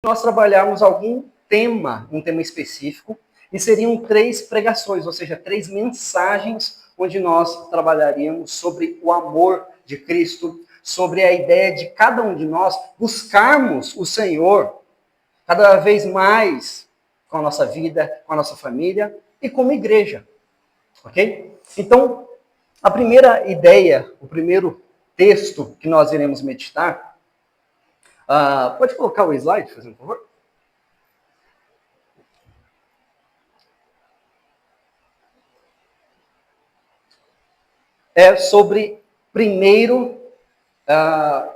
nós trabalharmos algum tema, um tema específico, e seriam 3 pregações, ou seja, 3 mensagens, onde nós trabalharíamos sobre o amor de Cristo, sobre a ideia de cada um de nós buscarmos o Senhor cada vez mais com a nossa vida, com a nossa família e como igreja, ok? Então, a primeira ideia, o primeiro texto que nós iremos meditar, pode colocar o slide, por favor? É sobre primeiro,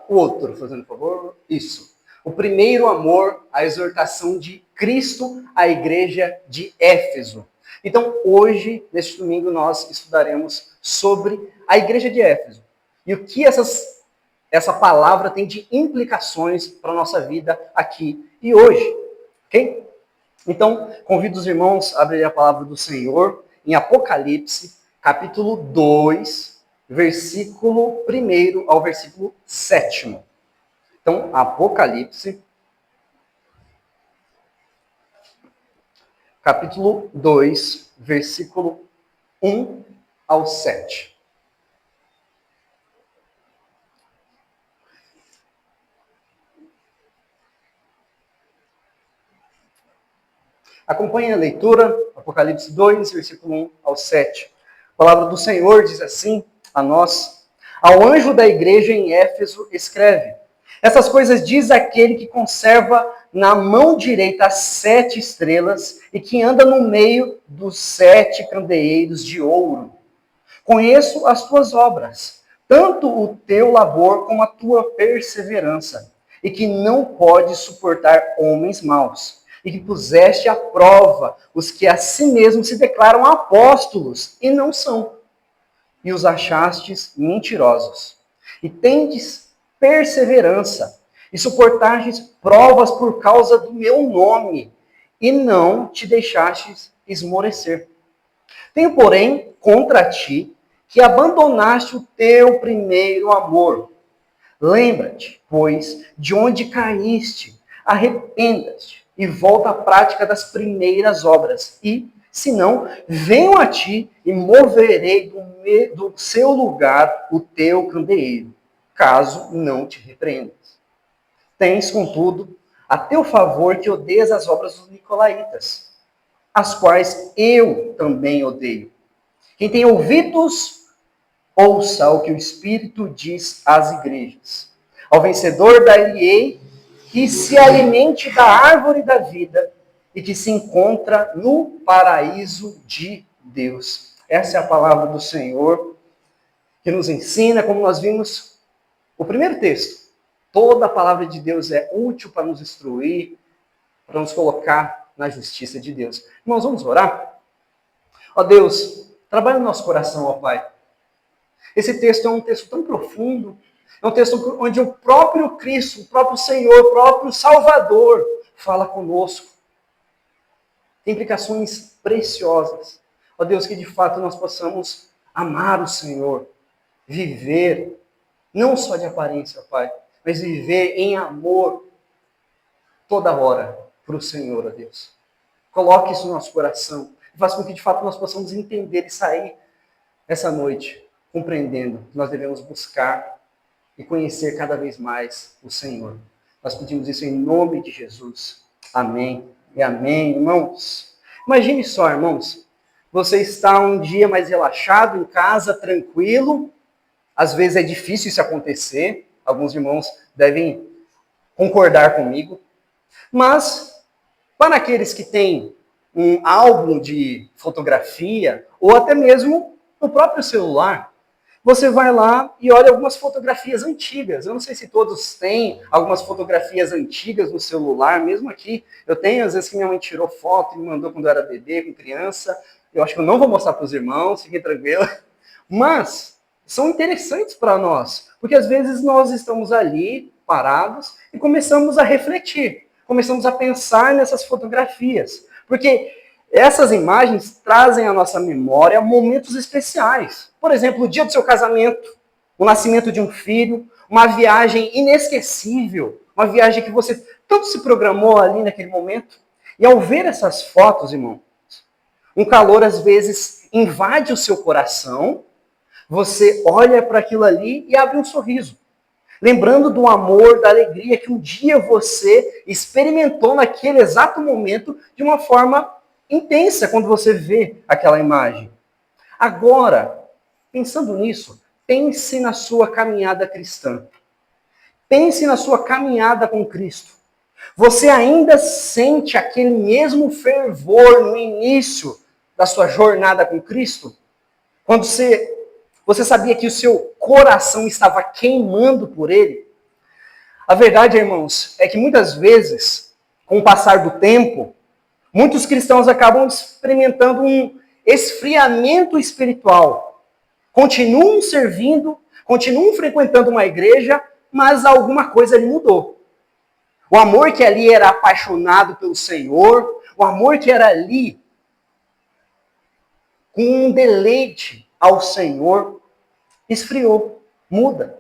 o outro, fazendo favor, isso. O primeiro amor, a exortação de Cristo à igreja de Éfeso. Então, hoje, neste domingo, nós estudaremos sobre a igreja de Éfeso. E o que essa palavra tem de implicações para a nossa vida aqui e hoje. Ok? Então, convido os irmãos a abrirem a palavra do Senhor em Apocalipse, capítulo 2, versículo 1 ao versículo 7. Então, Apocalipse, capítulo 2, versículo 1 ao 7. Acompanhe a leitura, Apocalipse 2, versículo 1 ao 7. A palavra do Senhor diz assim a nós: ao anjo da igreja em Éfeso escreve: essas coisas diz aquele que conserva na mão direita as 7 estrelas e que anda no meio dos 7 candeeiros de ouro. Conheço as tuas obras, tanto o teu labor como a tua perseverança, e que não podes suportar homens maus, e que puseste à prova os que a si mesmos se declaram apóstolos e não são, e os achastes mentirosos. E tendes perseverança, e suportastes provas por causa do meu nome, e não te deixastes esmorecer. Tenho, porém, contra ti, que abandonaste o teu primeiro amor. Lembra-te, pois, de onde caíste, arrependa-te e volta à prática das primeiras obras. E, se não, venho a ti e moverei do seu lugar o teu candeeiro, caso não te repreendas. Tens, contudo, a teu favor que odeias as obras dos nicolaítas, as quais eu também odeio. Quem tem ouvidos, ouça o que o Espírito diz às igrejas. Ao vencedor dar-lhe-ei que se alimente da árvore da vida e que se encontra no paraíso de Deus. Essa é a palavra do Senhor que nos ensina, como nós vimos o primeiro texto. Toda a palavra de Deus é útil para nos instruir, para nos colocar na justiça de Deus. Irmãos, vamos orar? Ó Deus, trabalha no nosso coração, ó Pai. Esse texto é um texto tão profundo, é um texto onde o próprio Cristo, o próprio Senhor, o próprio Salvador fala conosco. Tem implicações preciosas. Ó Deus, que de fato nós possamos amar o Senhor, viver, não só de aparência, Pai, mas viver em amor toda hora para o Senhor, ó Deus. Coloque isso no nosso coração. Faça com que de fato nós possamos entender e sair essa noite compreendendo que nós devemos buscar e conhecer cada vez mais o Senhor. Nós pedimos isso em nome de Jesus. Amém e amém, irmãos. Imagine só, irmãos, você está um dia mais relaxado em casa, tranquilo. Às vezes é difícil isso acontecer. Alguns irmãos devem concordar comigo. Mas, para aqueles que têm um álbum de fotografia, ou até mesmo no próprio celular, você vai lá e olha algumas fotografias antigas. Eu não sei se todos têm algumas fotografias antigas no celular, mesmo aqui. Eu tenho, às vezes, que minha mãe tirou foto e me mandou quando eu era bebê, com criança. Eu acho que eu não vou mostrar para os irmãos, fiquem tranquilos. Mas são interessantes para nós, porque às vezes nós estamos ali, parados, e começamos a refletir, começamos a pensar nessas fotografias. Porque essas imagens trazem à nossa memória momentos especiais. Por exemplo, o dia do seu casamento, o nascimento de um filho, uma viagem inesquecível, Uma viagem que você tanto se programou ali naquele momento. E ao ver essas fotos, irmão, um calor às vezes invade o seu coração, você olha para aquilo ali e abre um sorriso. Lembrando do amor, da alegria que um dia você experimentou naquele exato momento de uma forma intensa quando você vê aquela imagem. Agora, pensando nisso, pense na sua caminhada cristã. Pense na sua caminhada com Cristo. Você ainda sente aquele mesmo fervor no início da sua jornada com Cristo? Quando você sabia que o seu coração estava queimando por Ele? A verdade, irmãos, é que muitas vezes, com o passar do tempo, muitos cristãos acabam experimentando um esfriamento espiritual. Continuam servindo, continuam frequentando uma igreja, mas alguma coisa ali mudou. O amor que ali era apaixonado pelo Senhor, o amor que era ali com um deleite ao Senhor, esfriou, muda.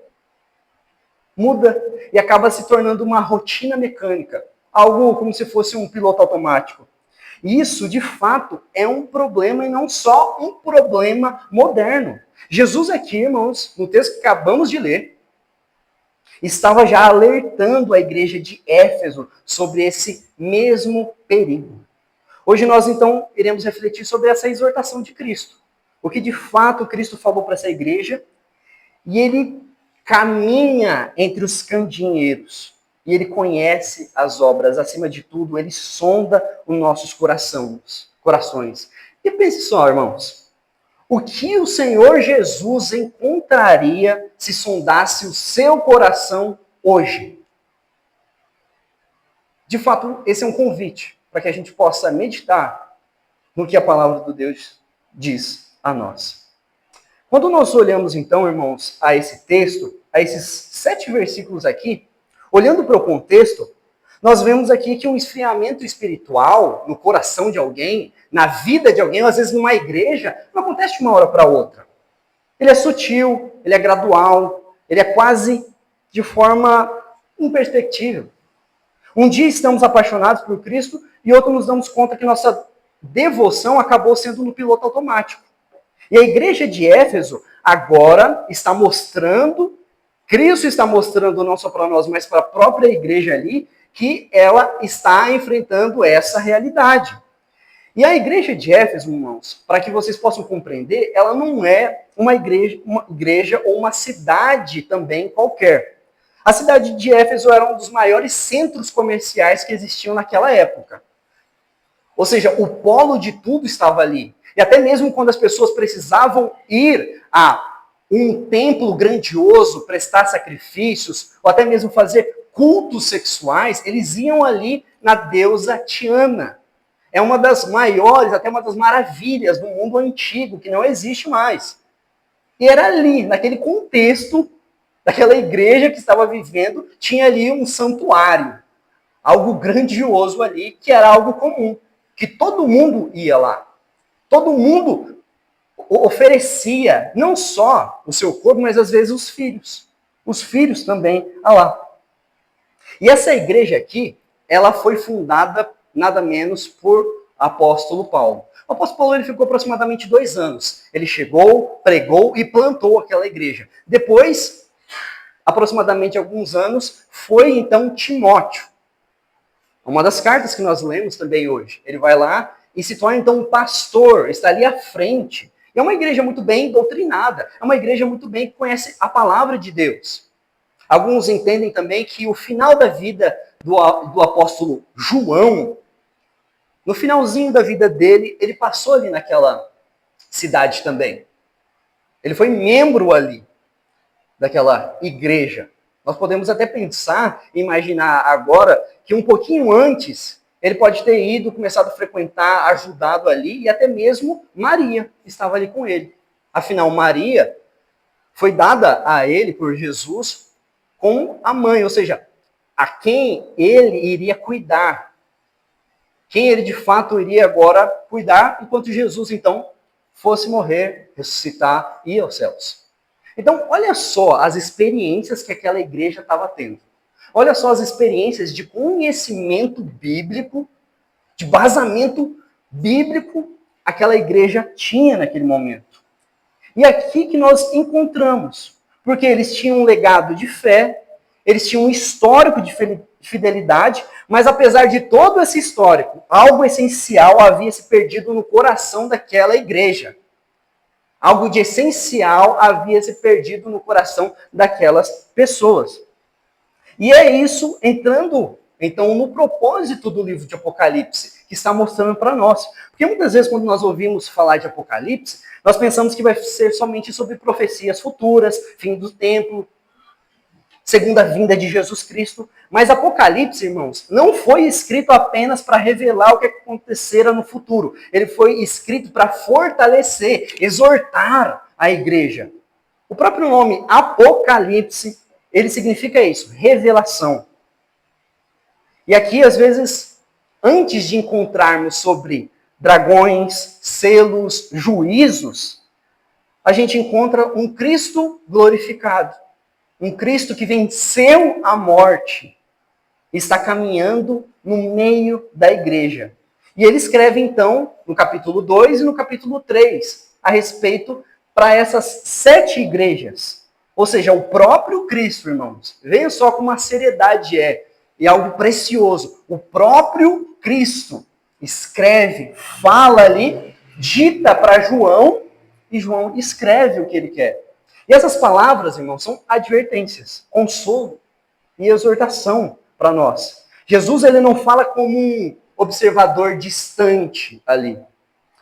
Muda e acaba se tornando uma rotina mecânica. Algo como se fosse um piloto automático. E isso, de fato, é um problema e não só um problema moderno. Jesus aqui, irmãos, no texto que acabamos de ler, estava já alertando a igreja de Éfeso sobre esse mesmo perigo. Hoje nós, então, iremos refletir sobre essa exortação de Cristo. O que, de fato, Cristo falou para essa igreja. E ele caminha entre os candeeiros. E ele conhece as obras. Acima de tudo, ele sonda os nossos corações. E pense só, irmãos. O que o Senhor Jesus encontraria se sondasse o seu coração hoje? De fato, esse é um convite para que a gente possa meditar no que a palavra de Deus diz a nós. Quando nós olhamos, então, irmãos, a esse texto, a esses 7 versículos aqui, olhando para o contexto, nós vemos aqui que um esfriamento espiritual no coração de alguém, na vida de alguém, às vezes numa igreja, não acontece de uma hora para outra. Ele é sutil, ele é gradual, ele é quase de forma imperceptível. Um dia estamos apaixonados por Cristo e outro nos damos conta que nossa devoção acabou sendo no piloto automático. E a igreja de Éfeso agora está mostrando, Cristo está mostrando não só para nós, mas para a própria igreja ali, que ela está enfrentando essa realidade. E a igreja de Éfeso, irmãos, para que vocês possam compreender, ela não é uma igreja ou uma cidade também qualquer. A cidade de Éfeso era um dos maiores centros comerciais que existiam naquela época. Ou seja, o polo de tudo estava ali. E até mesmo quando as pessoas precisavam ir a um templo grandioso, prestar sacrifícios, ou até mesmo fazer cultos sexuais, eles iam ali na deusa Tiana. É uma das maiores, até uma das maravilhas do mundo antigo, que não existe mais. E era ali, naquele contexto, daquela igreja que estava vivendo, tinha ali um santuário. Algo grandioso ali, que era algo comum. Que todo mundo ia lá. Todo mundo oferecia não só o seu corpo, mas às vezes os filhos. Os filhos também lá. E essa igreja aqui, ela foi fundada nada menos por apóstolo Paulo. O apóstolo Paulo ele ficou aproximadamente 2 anos. Ele chegou, pregou e plantou aquela igreja. Depois, aproximadamente alguns anos, foi então Timóteo. Uma das cartas que nós lemos também hoje. Ele vai lá e se torna então um pastor, está ali à frente. E é uma igreja muito bem doutrinada, é uma igreja muito bem que conhece a palavra de Deus. Alguns entendem também que o final da vida do apóstolo João, no finalzinho da vida dele, ele passou ali naquela cidade também. Ele foi membro ali daquela igreja. Nós podemos até pensar, imaginar agora, que um pouquinho antes, ele pode ter ido, começado a frequentar, ajudado ali, e até mesmo Maria estava ali com ele. Afinal, Maria foi dada a ele por Jesus como a mãe, ou seja, a quem ele iria cuidar. Quem ele de fato iria agora cuidar, enquanto Jesus, então, fosse morrer, ressuscitar e ir aos céus. Então, olha só as experiências que aquela igreja estava tendo. Olha só as experiências de conhecimento bíblico, de basamento bíblico, aquela igreja tinha naquele momento. E aqui que nós encontramos, porque eles tinham um legado de fé, eles tinham um histórico de fidelidade, mas apesar de todo esse histórico, algo essencial havia se perdido no coração daquela igreja. Algo de essencial havia se perdido no coração daquelas pessoas. E é isso entrando, então, no propósito do livro de Apocalipse, que está mostrando para nós. Porque muitas vezes, quando nós ouvimos falar de Apocalipse, nós pensamos que vai ser somente sobre profecias futuras, fim do templo, segunda vinda de Jesus Cristo. Mas Apocalipse, irmãos, não foi escrito apenas para revelar o que acontecerá no futuro. Ele foi escrito para fortalecer, exortar a igreja. O próprio nome Apocalipse, ele significa isso, revelação. E aqui, às vezes, antes de encontrarmos sobre dragões, selos, juízos, a gente encontra um Cristo glorificado. Um Cristo que venceu a morte, está caminhando no meio da igreja. E ele escreve, então, no capítulo 2 e no capítulo 3, a respeito para essas 7 igrejas. Ou seja, o próprio Cristo, irmãos. Veja só como a seriedade é. E algo precioso. O próprio Cristo escreve, fala ali, dita para João, e João escreve o que ele quer. E essas palavras, irmãos, são advertências, consolo e exortação para nós. Jesus, ele não fala como um observador distante ali,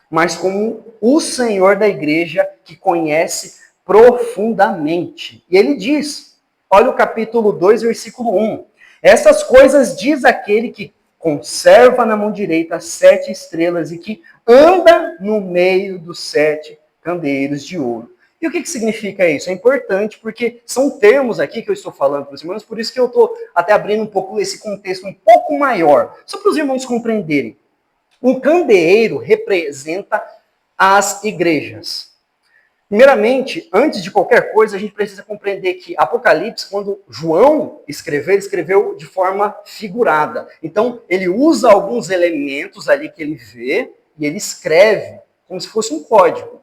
mas como o Senhor da igreja que conhece profundamente. E ele diz, olha o capítulo 2, versículo 1. Essas coisas diz aquele que conserva na mão direita as 7 estrelas e que anda no meio dos 7 candeeiros de ouro. E o que significa isso? É importante porque são termos aqui que eu estou falando para os irmãos, por isso que eu estou até abrindo um pouco esse contexto um pouco maior, só para os irmãos compreenderem. Um candeeiro representa as igrejas. Primeiramente, antes de qualquer coisa, a gente precisa compreender que Apocalipse, quando João escreveu, ele escreveu de forma figurada. Então, ele usa alguns elementos ali que ele vê e ele escreve como se fosse um código.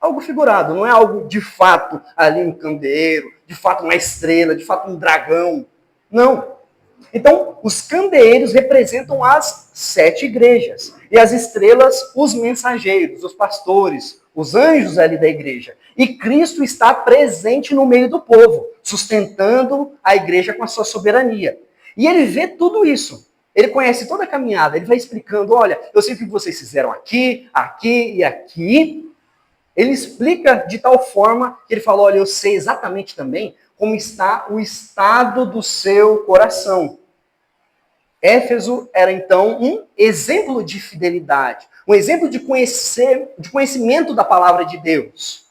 Algo figurado, não é algo de fato ali um candeeiro, de fato uma estrela, de fato um dragão. Não. Então, os candeeiros representam as 7 igrejas. E as estrelas, os mensageiros, os pastores, os anjos ali da igreja. E Cristo está presente no meio do povo, sustentando a igreja com a sua soberania. E ele vê tudo isso. Ele conhece toda a caminhada. Ele vai explicando, olha, eu sei o que vocês fizeram aqui, aqui e aqui. Ele explica de tal forma que ele fala, olha, eu sei exatamente também como está o estado do seu coração. Éfeso era, então, um exemplo de fidelidade, um exemplo de conhecimento da palavra de Deus.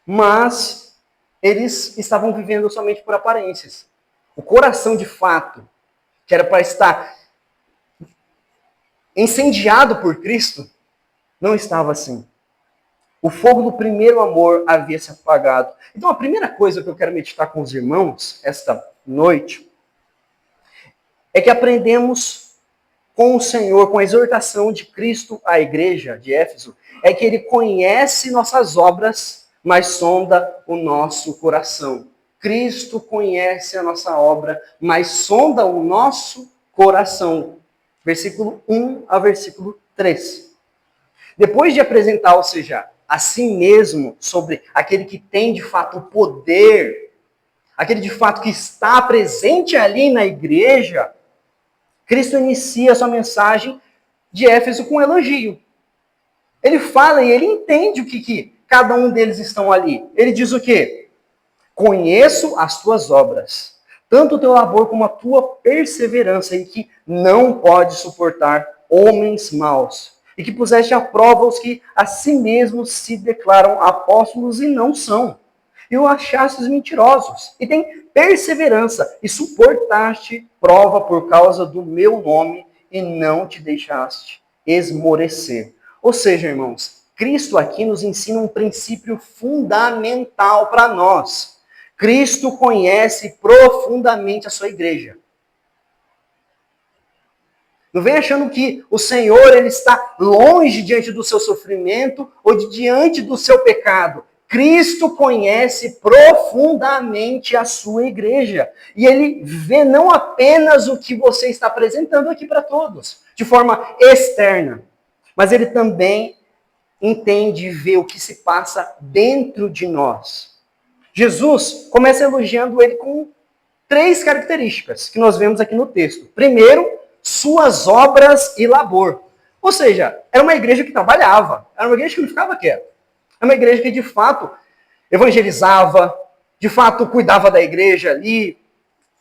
Mas eles estavam vivendo somente por aparências. O coração, de fato, que era para estar incendiado por Cristo, não estava assim. O fogo do primeiro amor havia se apagado. Então, a primeira coisa que eu quero meditar com os irmãos esta noite é que aprendemos com o Senhor, com a exortação de Cristo à igreja de Éfeso, é que ele conhece nossas obras, mas sonda o nosso coração. Cristo conhece a nossa obra, mas sonda o nosso coração. Versículo 1 a versículo 3. Depois de apresentar, ou seja, a si mesmo sobre aquele que tem de fato o poder, aquele de fato que está presente ali na igreja, Cristo inicia a sua mensagem de Éfeso com um elogio. Ele fala e ele entende o que cada um deles estão ali. Ele diz o quê? Conheço as tuas obras, tanto o teu labor como a tua perseverança, em que não pode suportar homens maus, e que puseste à prova os que a si mesmos se declaram apóstolos e não são, e o achastes mentirosos, e tem perseverança, e suportaste prova por causa do meu nome, e não te deixaste esmorecer. Ou seja, irmãos, Cristo aqui nos ensina um princípio fundamental para nós. Cristo conhece profundamente a sua igreja. Não vem achando que o Senhor ele está longe diante do seu sofrimento ou diante do seu pecado. Cristo conhece profundamente a sua igreja. E ele vê não apenas o que você está apresentando aqui para todos, de forma externa, mas ele também entende e vê o que se passa dentro de nós. Jesus começa elogiando ele com 3 características que nós vemos aqui no texto. Primeiro, suas obras e labor. Ou seja, era uma igreja que trabalhava, era uma igreja que não ficava quieta. Era uma igreja que, de fato, evangelizava, de fato, cuidava da igreja ali,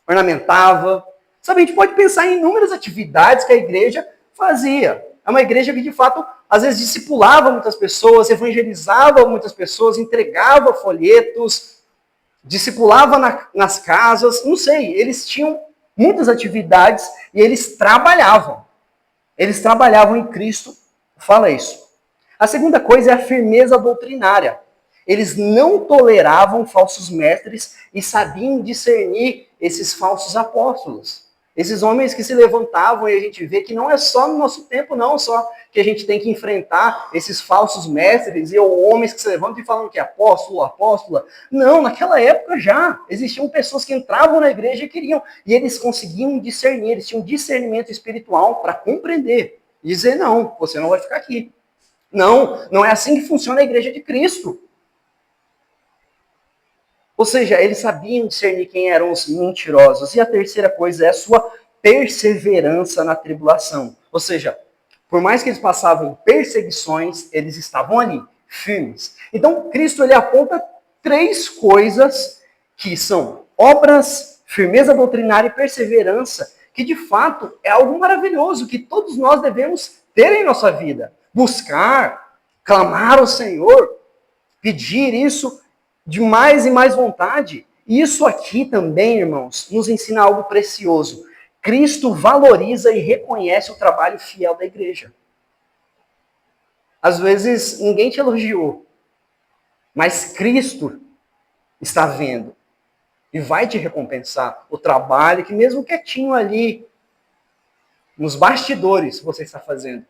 ornamentava. Sabe, a gente pode pensar em inúmeras atividades que a igreja fazia. É uma igreja que, de fato, às vezes discipulava muitas pessoas, evangelizava muitas pessoas, entregava folhetos, discipulava nas casas, não sei, eles tinham muitas atividades e eles trabalhavam. Eles trabalhavam em Cristo, fala isso. A segunda coisa é a firmeza doutrinária. Eles não toleravam falsos mestres e sabiam discernir esses falsos apóstolos. Esses homens que se levantavam e a gente vê que não é só no nosso tempo, não, só que a gente tem que enfrentar esses falsos mestres e homens que se levantam e falam que é apóstolo, apóstola. Não, naquela época já existiam pessoas que entravam na igreja e queriam, e eles conseguiam discernir, eles tinham discernimento espiritual para compreender. E dizer, não, você não vai ficar aqui. Não, não é assim que funciona a igreja de Cristo. Ou seja, eles sabiam discernir quem eram os mentirosos. E a terceira coisa é a sua perseverança na tribulação. Ou seja, por mais que eles passavam perseguições, eles estavam ali, firmes. Então, Cristo ele aponta 3 coisas que são obras, firmeza doutrinária e perseverança, que de fato é algo maravilhoso, que todos nós devemos ter em nossa vida. Buscar, clamar ao Senhor, pedir isso de mais e mais vontade. Isso aqui também, irmãos, nos ensina algo precioso. Cristo valoriza e reconhece o trabalho fiel da igreja. Às vezes, ninguém te elogiou, mas Cristo está vendo e vai te recompensar o trabalho que mesmo quietinho ali, nos bastidores, você está fazendo.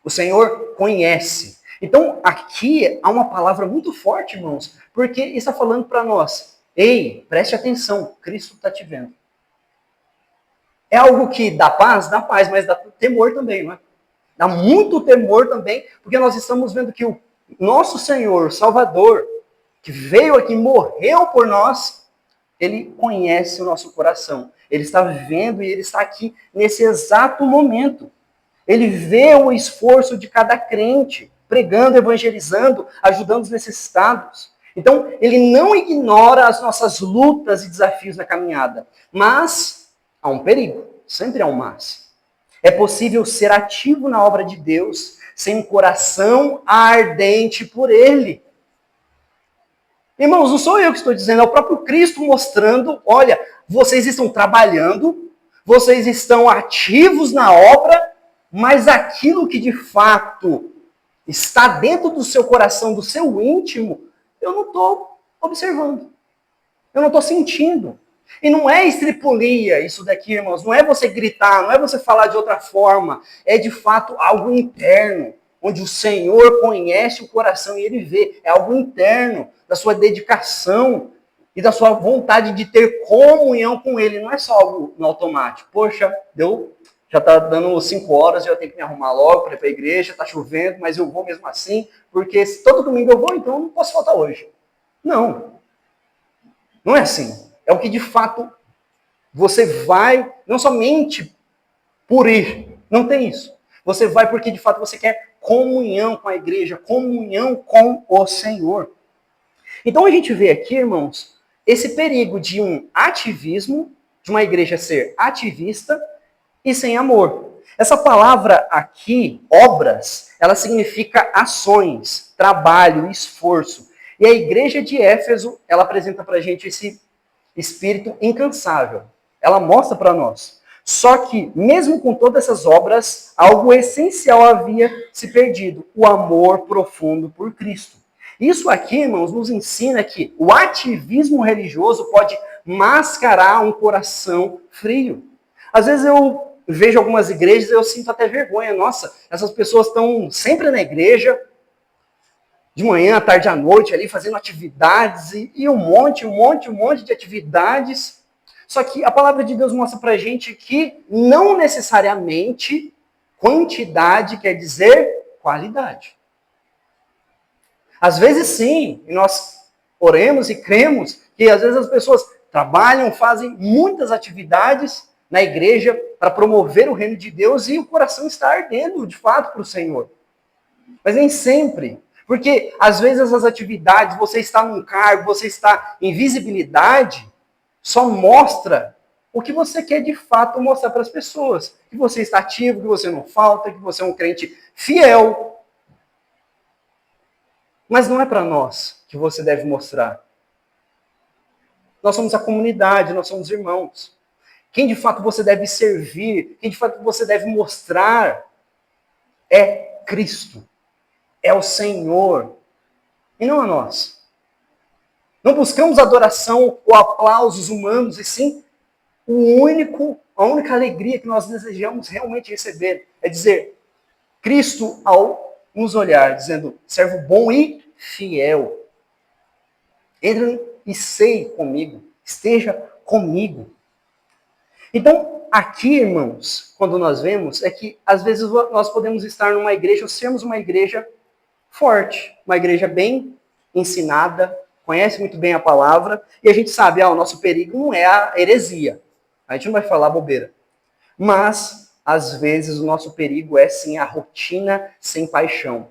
O Senhor conhece. Então, aqui há uma palavra muito forte, irmãos, porque está falando para nós. Ei, preste atenção, Cristo está te vendo. É algo que dá paz, mas dá temor também, não é? Dá muito temor também, porque nós estamos vendo que o nosso Senhor, Salvador, que veio aqui, morreu por nós, ele conhece o nosso coração. Ele está vendo e ele está aqui nesse exato momento. Ele vê o esforço de cada crente, pregando, evangelizando, ajudando os necessitados. Então, ele não ignora as nossas lutas e desafios na caminhada. Mas há um perigo, sempre há um mas. É possível ser ativo na obra de Deus sem um coração ardente por ele. Irmãos, não sou eu que estou dizendo, é o próprio Cristo mostrando, olha, vocês estão trabalhando, vocês estão ativos na obra, mas aquilo que de fato está dentro do seu coração, do seu íntimo, eu não estou observando. Eu não estou sentindo. E não é estripulia isso daqui, irmãos. Não é você gritar, não é você falar de outra forma. É de fato algo interno, onde o Senhor conhece o coração e ele vê. É algo interno, da sua dedicação e da sua vontade de ter comunhão com ele. Não é só algo no automático. Poxa, já está dando 5 horas, já tenho que me arrumar logo para ir para a igreja, está chovendo, mas eu vou mesmo assim, porque todo domingo eu vou, então eu não posso faltar hoje. Não. Não é assim. É o que de fato você vai, não somente por ir, não tem isso. Você vai porque de fato você quer comunhão com a igreja, comunhão com o Senhor. Então a gente vê aqui, irmãos, esse perigo de um ativismo, de uma igreja ser ativista e sem amor. Essa palavra aqui, obras, ela significa ações, trabalho, esforço. E a igreja de Éfeso, ela apresenta para a gente esse espírito incansável. Ela mostra para nós. Só que, mesmo com todas essas obras, algo essencial havia se perdido: o amor profundo por Cristo. Isso aqui, irmãos, nos ensina que o ativismo religioso pode mascarar um coração frio. Às vezes eu vejo algumas igrejas e eu sinto até vergonha. Nossa, essas pessoas estão sempre na igreja, de manhã, à tarde, à noite, ali fazendo atividades e um monte de atividades. Só que a palavra de Deus mostra pra gente que não necessariamente quantidade quer dizer qualidade. Às vezes sim, e nós oremos e cremos que às vezes as pessoas trabalham, fazem muitas atividades na igreja para promover o reino de Deus e o coração está ardendo de fato para o Senhor. Mas nem sempre. Porque às vezes essas atividades, você está num cargo, você está em visibilidade, só mostra o que você quer de fato mostrar para as pessoas. Que você está ativo, que você não falta, que você é um crente fiel. Mas não é para nós que você deve mostrar. Nós somos a comunidade, nós somos irmãos. Quem de fato você deve servir, quem de fato você deve mostrar é Cristo. É o Senhor. E não a nós. Não buscamos adoração ou aplausos humanos, e sim a única alegria que nós desejamos realmente receber. É dizer, Cristo ao nos olhar, dizendo, servo bom e fiel. Entre e sei comigo, esteja comigo. Então, aqui, irmãos, quando nós vemos, é que às vezes nós podemos estar numa igreja ou sermos uma igreja forte, uma igreja bem ensinada, conhece muito bem a palavra, e a gente sabe, o nosso perigo não é a heresia. A gente não vai falar bobeira. Mas, às vezes, o nosso perigo é sim a rotina sem paixão.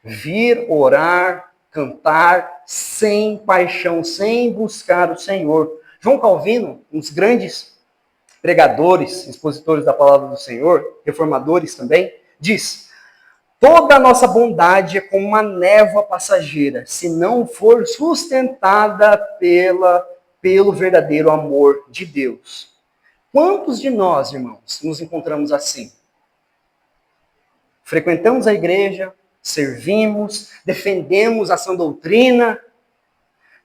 Vir, orar, cantar sem paixão, sem buscar o Senhor. João Calvino, um dos grandes pregadores, expositores da palavra do Senhor, reformadores também, diz: toda a nossa bondade é como uma névoa passageira, se não for sustentada pelo verdadeiro amor de Deus. Quantos de nós, irmãos, nos encontramos assim? Frequentamos a igreja, servimos, defendemos a sã doutrina,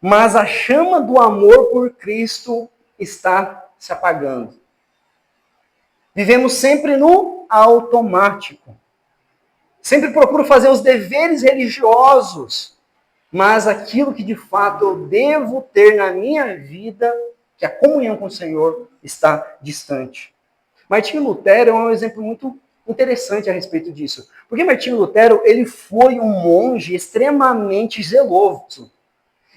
mas a chama do amor por Cristo está se apagando. Vivemos sempre no automático. Sempre procuro fazer os deveres religiosos, mas aquilo que de fato eu devo ter na minha vida, que a comunhão com o Senhor, está distante. Martinho Lutero é um exemplo muito interessante a respeito disso. Porque Martinho Lutero, ele foi um monge extremamente zeloso.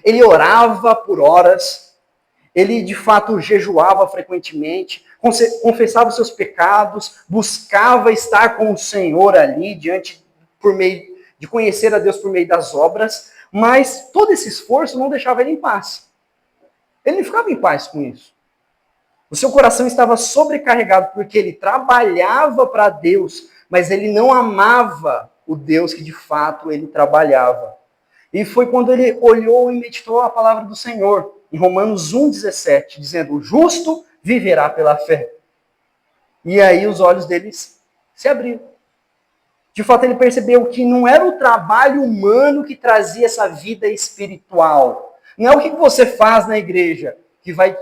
Ele orava por horas, ele de fato jejuava frequentemente, confessava os seus pecados, buscava estar com o Senhor ali, por meio de conhecer a Deus por meio das obras, mas todo esse esforço não deixava ele em paz. Ele não ficava em paz com isso. O seu coração estava sobrecarregado porque ele trabalhava para Deus, mas ele não amava o Deus que de fato ele trabalhava. E foi quando ele olhou e meditou a palavra do Senhor, em Romanos 1,17, dizendo, o justo viverá pela fé. E aí os olhos deles se abriram. De fato, ele percebeu que não era o trabalho humano que trazia essa vida espiritual. Não é o que você faz na igreja que vai,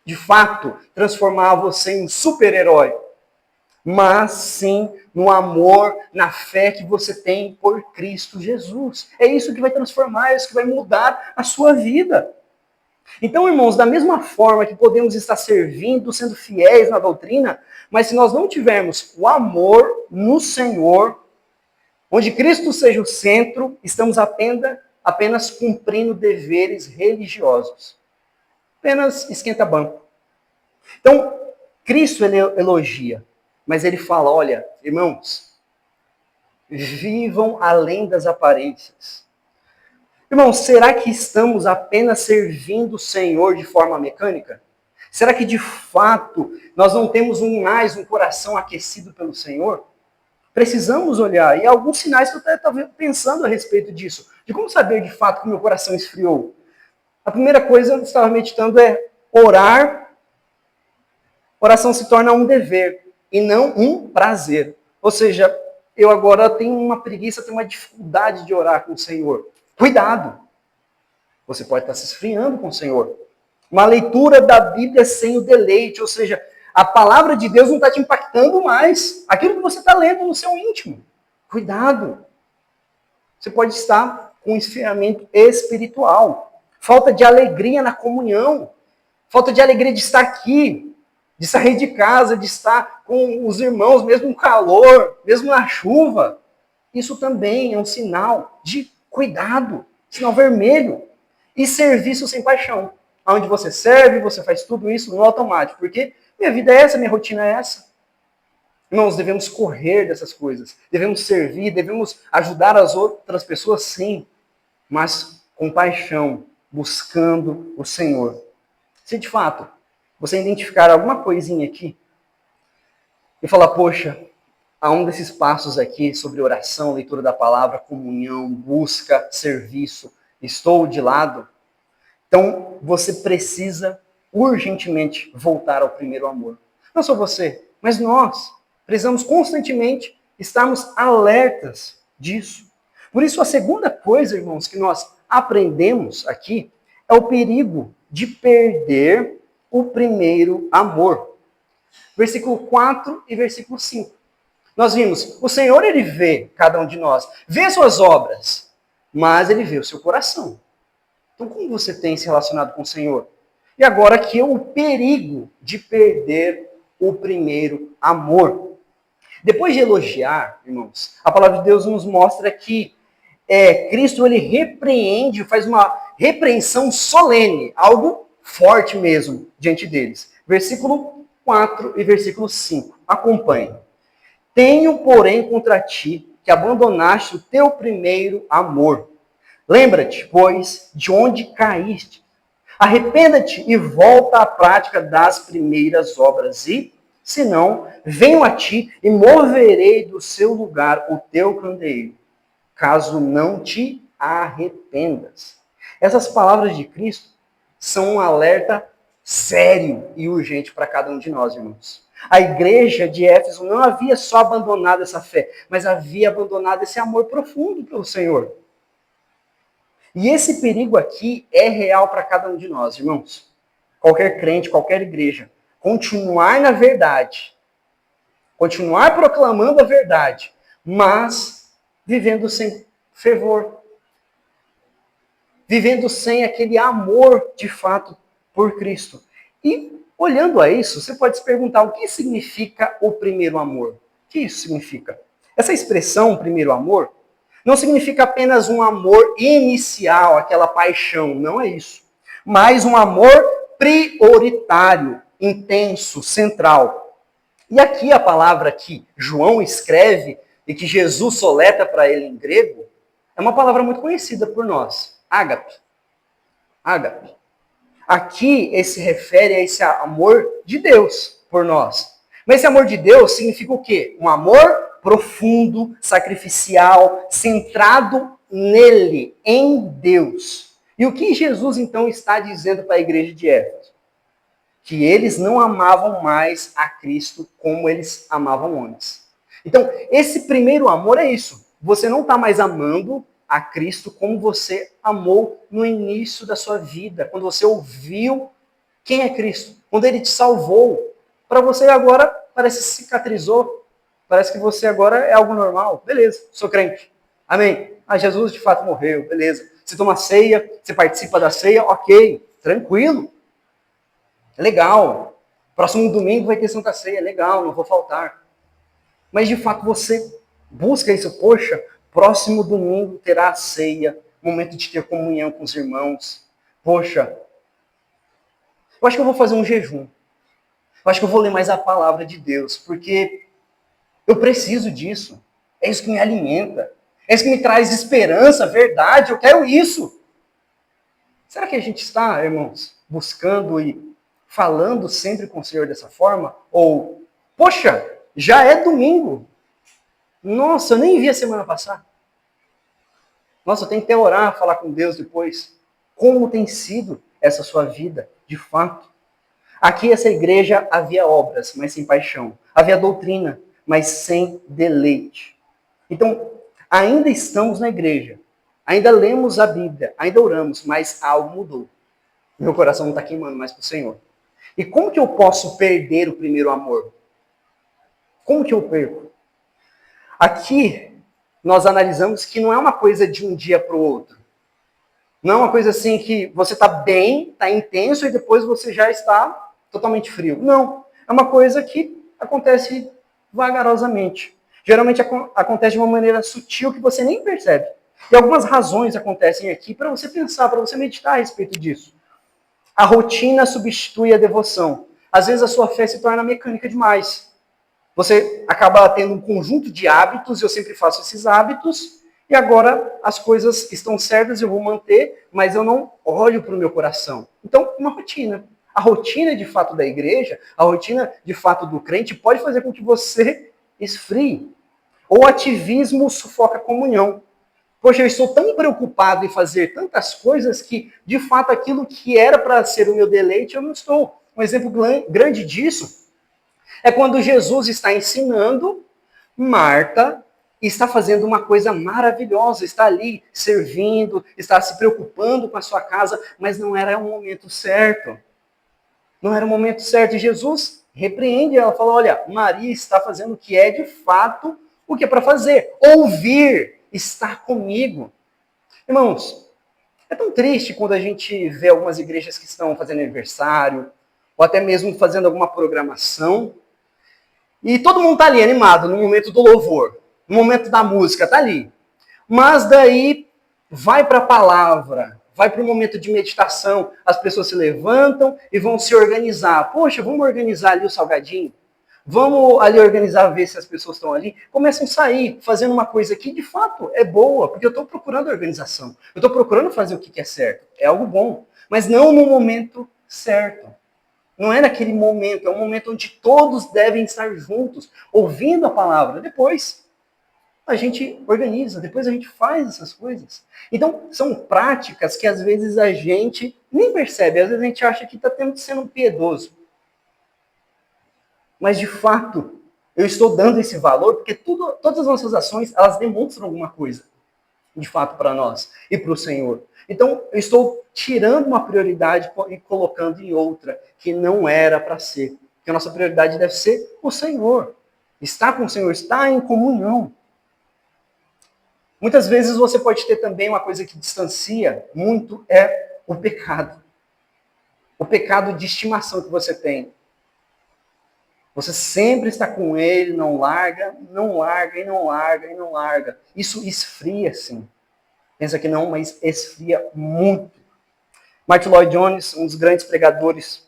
de fato, transformar você em um super-herói. Mas sim no amor, na fé que você tem por Cristo Jesus. É isso que vai transformar, é isso que vai mudar a sua vida. Então, irmãos, da mesma forma que podemos estar servindo, sendo fiéis na doutrina, mas se nós não tivermos o amor no Senhor, onde Cristo seja o centro, estamos apenas cumprindo deveres religiosos. Apenas esquenta-banco. Então, Cristo ele elogia, mas ele fala, olha, irmãos, vivam além das aparências. Irmãos, será que estamos apenas servindo o Senhor de forma mecânica? Será que de fato nós não temos mais um coração aquecido pelo Senhor? Precisamos olhar, e há alguns sinais que eu estava pensando a respeito disso, de como saber de fato que o meu coração esfriou. A primeira coisa que eu estava meditando é orar. Oração se torna um dever e não um prazer. Ou seja, eu agora tenho uma preguiça, tenho uma dificuldade de orar com o Senhor. Cuidado! Você pode estar se esfriando com o Senhor. Uma leitura da Bíblia sem o deleite, ou seja, a palavra de Deus não está te impactando mais. Aquilo que você está lendo no seu íntimo. Cuidado! Você pode estar com esfriamento espiritual. Falta de alegria na comunhão. Falta de alegria de estar aqui, de sair de casa, de estar com os irmãos, mesmo no calor, mesmo na chuva. Isso também é um sinal de cuidado, sinal vermelho. E serviço sem paixão. Onde você serve, você faz tudo isso no automático. Porque minha vida é essa, minha rotina é essa. Irmãos, devemos correr dessas coisas. Devemos servir, devemos ajudar as outras pessoas, sim. Mas com paixão, buscando o Senhor. Se de fato você identificar alguma coisinha aqui e falar, poxa, há um desses passos aqui sobre oração, leitura da palavra, comunhão, busca, serviço, estou de lado, então você precisa urgentemente voltar ao primeiro amor. Não só você, mas nós precisamos constantemente estarmos alertas disso. Por isso, a segunda coisa, irmãos, que nós aprendemos aqui é o perigo de perder o primeiro amor. Versículo 4 e versículo 5. Nós vimos, o Senhor, ele vê cada um de nós, vê suas obras, mas ele vê o seu coração. Então, como você tem se relacionado com o Senhor? E agora aqui é o perigo de perder o primeiro amor. Depois de elogiar, irmãos, a palavra de Deus nos mostra que Cristo, ele repreende, faz uma repreensão solene, algo forte mesmo, diante deles. Versículo 4 e versículo 5. Acompanhe. Tenho, porém, contra ti que abandonaste o teu primeiro amor. Lembra-te, pois, de onde caíste. Arrependa-te e volta à prática das primeiras obras. E, se não, venho a ti e moverei do seu lugar o teu candeeiro, caso não te arrependas. Essas palavras de Cristo são um alerta sério e urgente para cada um de nós, irmãos. A igreja de Éfeso não havia só abandonado essa fé, mas havia abandonado esse amor profundo pelo Senhor. E esse perigo aqui é real para cada um de nós, irmãos. Qualquer crente, qualquer igreja, continuar na verdade, continuar proclamando a verdade, mas vivendo sem fervor, vivendo sem aquele amor de fato por Cristo. E olhando a isso, você pode se perguntar o que significa o primeiro amor? O que isso significa? Essa expressão, primeiro amor, não significa apenas um amor inicial, aquela paixão, não é isso. Mas um amor prioritário, intenso, central. E aqui a palavra que João escreve e que Jesus soleta para ele em grego, é uma palavra muito conhecida por nós. Ágape. Ágape. Aqui se refere a esse amor de Deus por nós. Mas esse amor de Deus significa o quê? Um amor profundo, sacrificial, centrado nele, em Deus. E o que Jesus então está dizendo para a igreja de Éfeso? Que eles não amavam mais a Cristo como eles amavam antes. Então, esse primeiro amor é isso. Você não está mais amando a Cristo como você amou no início da sua vida, quando você ouviu quem é Cristo, quando ele te salvou. Para você agora parece que cicatrizou, parece que você agora é algo normal. Beleza, sou crente. Amém. Jesus de fato morreu, beleza. Você toma ceia, você participa da ceia, ok, tranquilo. Legal. Próximo domingo vai ter Santa Ceia, legal, não vou faltar. Mas de fato você busca isso, poxa, próximo domingo terá a ceia, momento de ter comunhão com os irmãos. Poxa, eu acho que eu vou fazer um jejum. Eu acho que eu vou ler mais a palavra de Deus, porque eu preciso disso. É isso que me alimenta. É isso que me traz esperança, verdade. Eu quero isso. Será que a gente está, irmãos, buscando e falando sempre com o Senhor dessa forma? Ou, poxa, já é domingo. Nossa, eu nem vi a semana passar. Nossa, eu tenho que até orar, falar com Deus depois. Como tem sido essa sua vida, de fato? Aqui, essa igreja, havia obras, mas sem paixão. Havia doutrina, mas sem deleite. Então, ainda estamos na igreja, ainda lemos a Bíblia, ainda oramos, mas algo mudou. Meu coração não está queimando mais para o Senhor. E como que eu posso perder o primeiro amor? Como que eu perco? Aqui, nós analisamos que não é uma coisa de um dia para o outro. Não é uma coisa assim que você está bem, está intenso e depois você já está totalmente frio. Não. É uma coisa que acontece vagarosamente. Geralmente acontece de uma maneira sutil que você nem percebe. E algumas razões acontecem aqui para você pensar, para você meditar a respeito disso. A rotina substitui a devoção. Às vezes a sua fé se torna mecânica demais. Você acaba tendo um conjunto de hábitos, eu sempre faço esses hábitos, e agora as coisas estão certas, eu vou manter, mas eu não olho para o meu coração. Então, uma rotina. A rotina de fato da igreja, a rotina de fato do crente pode fazer com que você esfrie. Ou ativismo sufoca a comunhão. Poxa, eu estou tão preocupado em fazer tantas coisas que, de fato, aquilo que era para ser o meu deleite, eu não estou. Um exemplo grande disso é quando Jesus está ensinando, Marta está fazendo uma coisa maravilhosa, está ali servindo, está se preocupando com a sua casa, mas não era o momento certo. Não era o momento certo. E Jesus repreende ela, fala, olha, Maria está fazendo o que é de fato o que é para fazer. Ouvir, estar comigo. Irmãos, é tão triste quando a gente vê algumas igrejas que estão fazendo aniversário, ou até mesmo fazendo alguma programação, e todo mundo está ali animado no momento do louvor, no momento da música, está ali. Mas daí vai para a palavra, vai para o momento de meditação, as pessoas se levantam e vão se organizar. Poxa, vamos organizar ali o salgadinho? Vamos ali organizar, ver se as pessoas estão ali. Começam a sair, fazendo uma coisa que de fato é boa, porque eu estou procurando organização. Eu estou procurando fazer o que é certo. É algo bom, mas não no momento certo. Não é naquele momento, é um momento onde todos devem estar juntos, ouvindo a palavra. Depois a gente organiza, depois a gente faz essas coisas. Então, são práticas que às vezes a gente nem percebe, às vezes a gente acha que está sendo piedoso. Mas, de fato, eu estou dando esse valor porque todas as nossas ações, elas demonstram alguma coisa, de fato, para nós e para o Senhor. Então, eu estou tirando uma prioridade e colocando em outra, que não era para ser. Porque a nossa prioridade deve ser o Senhor. Estar com o Senhor, estar em comunhão. Muitas vezes você pode ter também uma coisa que distancia muito, é o pecado. O pecado de estimação que você tem. Você sempre está com ele, não larga, não larga, e não larga, e não larga. Isso esfria, sim. Pensa que não, mas esfria muito. Martin Lloyd Jones, um dos grandes pregadores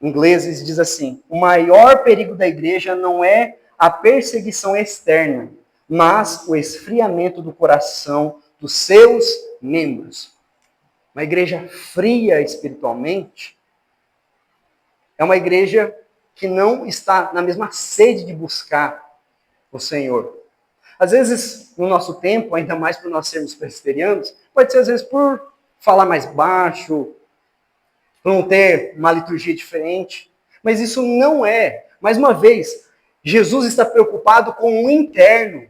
ingleses, diz assim: o maior perigo da igreja não é a perseguição externa, mas o esfriamento do coração dos seus membros. Uma igreja fria espiritualmente é uma igreja que não está na mesma sede de buscar o Senhor. Às vezes, no nosso tempo, ainda mais por nós sermos presbiterianos, pode ser às vezes por falar mais baixo, por não ter uma liturgia diferente. Mas isso não é. Mais uma vez, Jesus está preocupado com o interno.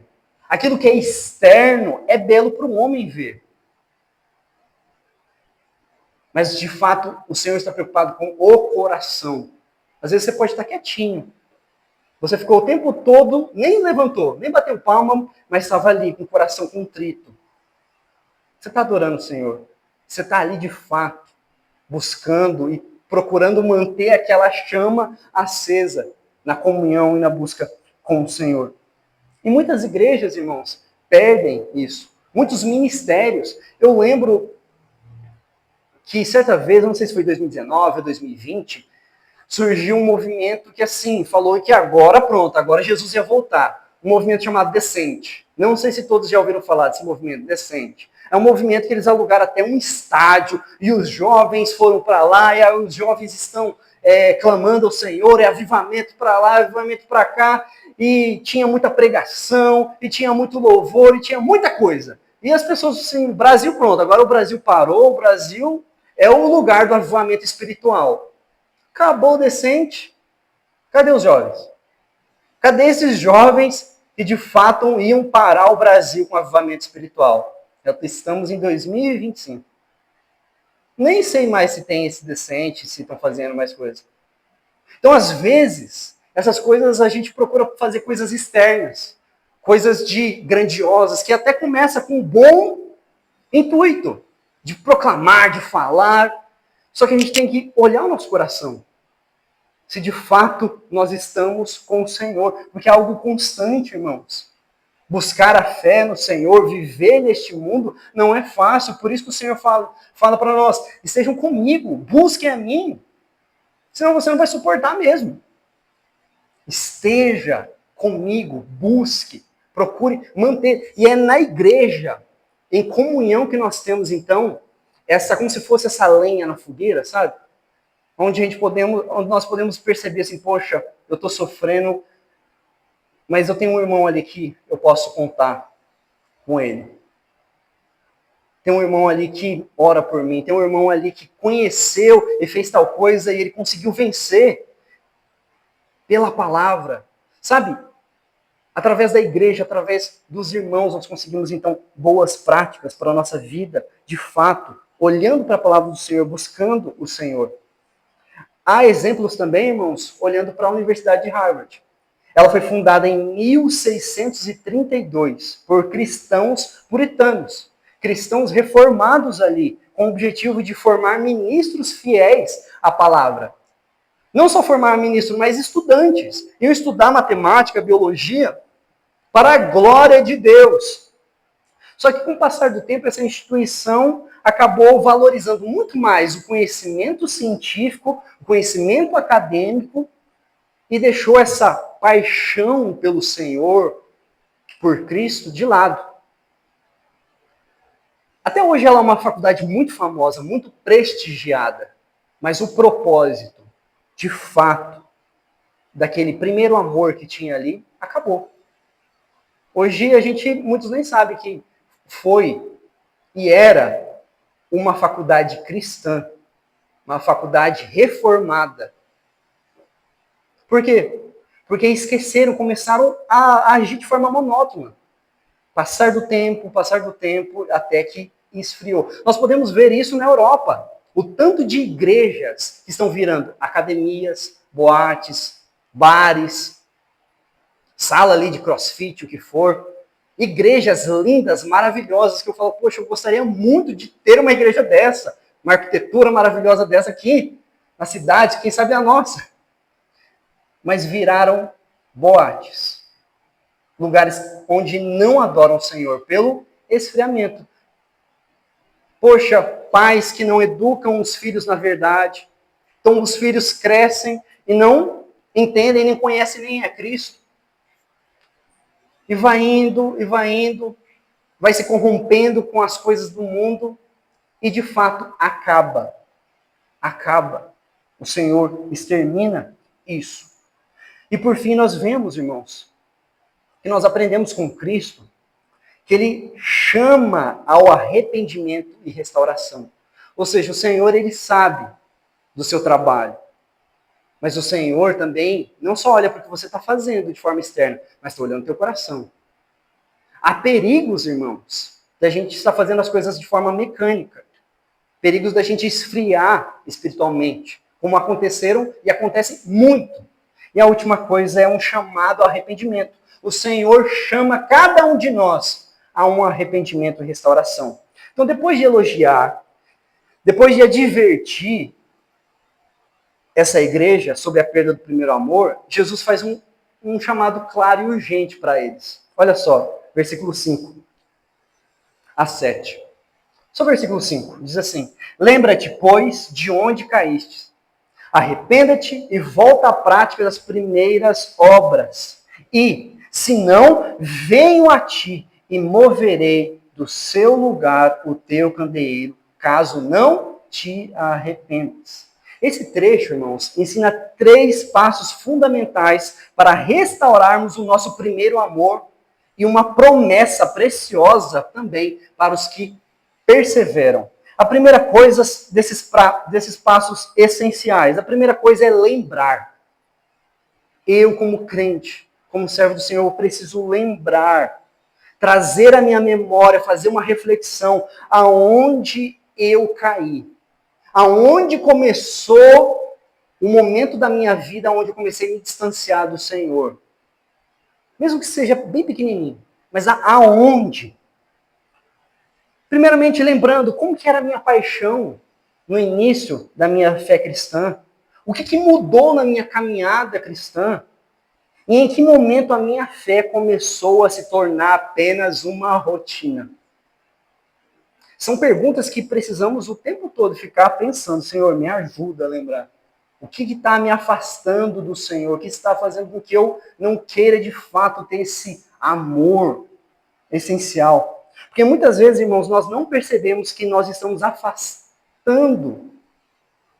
Aquilo que é externo é belo para o homem ver. Mas, de fato, o Senhor está preocupado com o coração. Às vezes você pode estar quietinho. Você ficou o tempo todo, nem levantou, nem bateu palma, mas estava ali com o coração contrito. Você está adorando o Senhor. Você está ali de fato, buscando e procurando manter aquela chama acesa na comunhão e na busca com o Senhor. E muitas igrejas, irmãos, perdem isso. Muitos ministérios. Eu lembro que certa vez, não sei se foi 2019 ou 2020, surgiu um movimento que assim, falou que agora pronto, agora Jesus ia voltar. Um movimento chamado Descente. Não sei se todos já ouviram falar desse movimento, Descente. É um movimento que eles alugaram até um estádio e os jovens foram para lá e aí os jovens estão clamando ao Senhor, é avivamento para lá, avivamento para cá, e tinha muita pregação, e tinha muito louvor, e tinha muita coisa. E as pessoas assim, Brasil pronto, agora o Brasil parou, o Brasil é o lugar do avivamento espiritual. Acabou o Descente. Cadê os jovens? Cadê esses jovens que de fato iam parar o Brasil com avivamento espiritual. Já estamos em 2025. Nem sei mais se tem esse decente, se estão fazendo mais coisas. Então, às vezes, essas coisas a gente procura fazer coisas externas, coisas de grandiosas, que até começa com um bom intuito de proclamar, de falar. Só que a gente tem que olhar o nosso coração. Se de fato nós estamos com o Senhor. Porque é algo constante, irmãos. Buscar a fé no Senhor, viver neste mundo, não é fácil. Por isso que o Senhor fala para nós, estejam comigo, busquem a mim. Senão você não vai suportar mesmo. Esteja comigo, busque, procure manter. E é na igreja, em comunhão, que nós temos, então, como se fosse essa lenha na fogueira, sabe? Onde nós podemos perceber assim, poxa, eu estou sofrendo, mas eu tenho um irmão ali que eu posso contar com ele. Tem um irmão ali que ora por mim, tem um irmão ali que conheceu e fez tal coisa e ele conseguiu vencer pela palavra. Sabe? Através da igreja, através dos irmãos, nós conseguimos, então, boas práticas para a nossa vida, de fato, olhando para a palavra do Senhor, buscando o Senhor. Há exemplos também, irmãos, olhando para a Universidade de Harvard. Ela foi fundada em 1632 por cristãos puritanos, cristãos reformados ali, com o objetivo de formar ministros fiéis à palavra. Não só formar ministros, mas estudantes. Iam estudar matemática, biologia, para a glória de Deus. Só que com o passar do tempo, essa instituição acabou valorizando muito mais o conhecimento científico, o conhecimento acadêmico, e deixou essa paixão pelo Senhor, por Cristo, de lado. Até hoje ela é uma faculdade muito famosa, muito prestigiada, mas o propósito, de fato, daquele primeiro amor que tinha ali, acabou. Hoje muitos nem sabem que foi e era uma faculdade cristã, uma faculdade reformada. Por quê? Porque esqueceram, começaram a agir de forma monótona. Passar do tempo, até que esfriou. Nós podemos ver isso na Europa. O tanto de igrejas que estão virando academias, boates, bares, sala ali de crossfit, o que for. Igrejas lindas, maravilhosas, que eu falo, poxa, eu gostaria muito de ter uma igreja dessa, uma arquitetura maravilhosa dessa aqui, na cidade, quem sabe a nossa. Mas viraram boates. Lugares onde não adoram o Senhor, pelo esfriamento. Poxa, pais que não educam os filhos na verdade. Então os filhos crescem e não entendem, nem conhecem nem a Cristo. E vai indo, vai se corrompendo com as coisas do mundo e de fato acaba. Acaba. O Senhor extermina isso. E por fim nós vemos, irmãos, que nós aprendemos com Cristo, que Ele chama ao arrependimento e restauração. Ou seja, o Senhor, Ele sabe do seu trabalho. Mas o Senhor também não só olha para o que você está fazendo de forma externa, mas está olhando o teu coração. Há perigos, irmãos, da gente estar fazendo as coisas de forma mecânica. Perigos da gente esfriar espiritualmente, como aconteceram e acontecem muito. E a última coisa é um chamado ao arrependimento. O Senhor chama cada um de nós a um arrependimento e restauração. Então, depois de elogiar, depois de advertir essa igreja sobre a perda do primeiro amor, Jesus faz um chamado claro e urgente para eles. Olha só, versículo 5 a 7. Só o versículo 5, diz assim: lembra-te, pois, de onde caíste. Arrependa-te e volta à prática das primeiras obras. E, se não, venho a ti e moverei do seu lugar o teu candeeiro, caso não te arrependas. Esse trecho, irmãos, ensina 3 passos fundamentais para restaurarmos o nosso primeiro amor e uma promessa preciosa também para os que perseveram. A primeira coisa desses passos essenciais, a primeira coisa é lembrar. Eu, como crente, como servo do Senhor, eu preciso lembrar, trazer à minha memória, fazer uma reflexão aonde eu caí. Aonde começou o momento da minha vida onde eu comecei a me distanciar do Senhor. Mesmo que seja bem pequenininho, mas aonde? Primeiramente, lembrando como que era a minha paixão no início da minha fé cristã. O que mudou na minha caminhada cristã? E em que momento a minha fé começou a se tornar apenas uma rotina? São perguntas que precisamos o tempo todo ficar pensando. Senhor, me ajuda a lembrar. O que está me afastando do Senhor? O que está fazendo com que eu não queira de fato ter esse amor essencial? Porque muitas vezes, irmãos, nós não percebemos que nós estamos afastando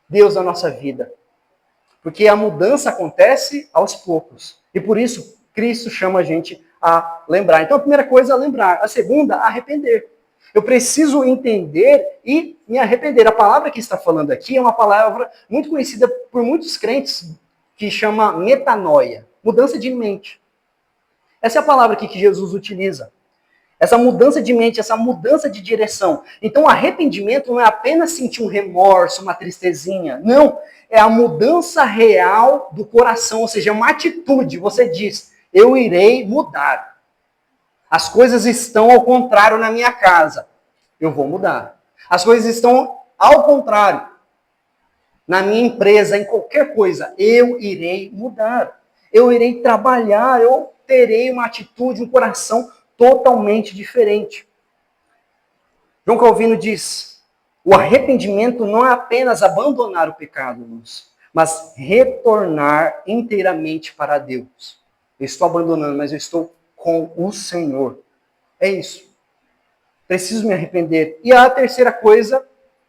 Deus da nossa vida. Porque a mudança acontece aos poucos. E por isso, Cristo chama a gente a lembrar. Então, a primeira coisa é lembrar. A segunda, arrepender. Eu preciso entender e me arrepender. A palavra que está falando aqui é uma palavra muito conhecida por muitos crentes, que chama metanoia, mudança de mente. Essa é a palavra que Jesus utiliza. Essa mudança de mente, essa mudança de direção. Então, arrependimento não é apenas sentir um remorso, uma tristezinha. Não, é a mudança real do coração, ou seja, uma atitude. Você diz, eu irei mudar. As coisas estão ao contrário na minha casa. Eu vou mudar. As coisas estão ao contrário na minha empresa, em qualquer coisa. Eu irei mudar. Eu irei trabalhar. Eu terei uma atitude, um coração totalmente diferente. João Calvino diz, o arrependimento não é apenas abandonar o pecado, mas retornar inteiramente para Deus. Eu estou abandonando, mas eu estou com o Senhor. É isso. Preciso me arrepender. E a terceira coisa,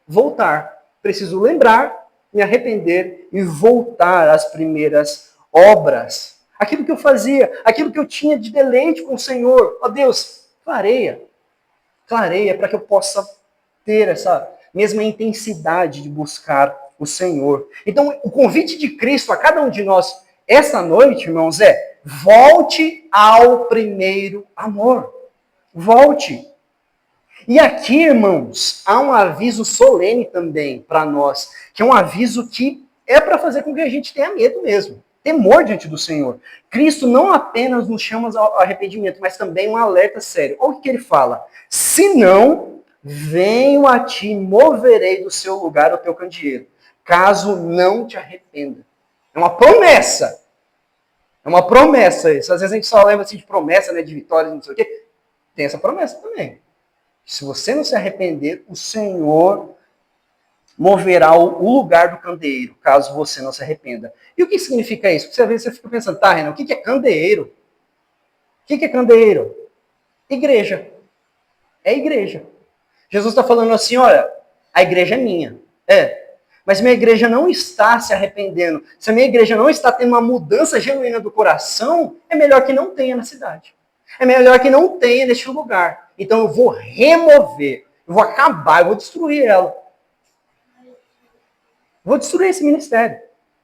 voltar. Preciso lembrar, me arrepender e voltar às primeiras obras. Aquilo que eu fazia, aquilo que eu tinha de deleite com o Senhor. Ó Deus, clareia para que eu possa ter essa mesma intensidade de buscar o Senhor. Então, o convite de Cristo a cada um de nós essa noite, irmãos, é volte ao primeiro amor. Volte. E aqui, irmãos, há um aviso solene também para nós, que é um aviso que é para fazer com que a gente tenha medo mesmo. Temor diante do Senhor. Cristo não apenas nos chama ao arrependimento, mas também um alerta sério. Olha o que ele fala. Se não, venho a ti, moverei do seu lugar o teu candeeiro, caso não te arrependa. É uma promessa. É uma promessa isso. Às vezes a gente só lembra assim, de promessa, né, de vitórias, não sei o quê. Tem essa promessa também. Se você não se arrepender, o Senhor moverá o lugar do candeeiro, caso você não se arrependa. E o que significa isso? Porque às vezes você fica pensando, tá, Renan, o que é candeeiro? O que é candeeiro? Igreja. É igreja. Jesus está falando assim, olha, a igreja é minha. É. Mas minha igreja não está se arrependendo. Se a minha igreja não está tendo uma mudança genuína do coração, é melhor que não tenha na cidade. É melhor que não tenha neste lugar. Então eu vou remover, eu vou acabar, eu vou destruir ela. Vou destruir esse ministério.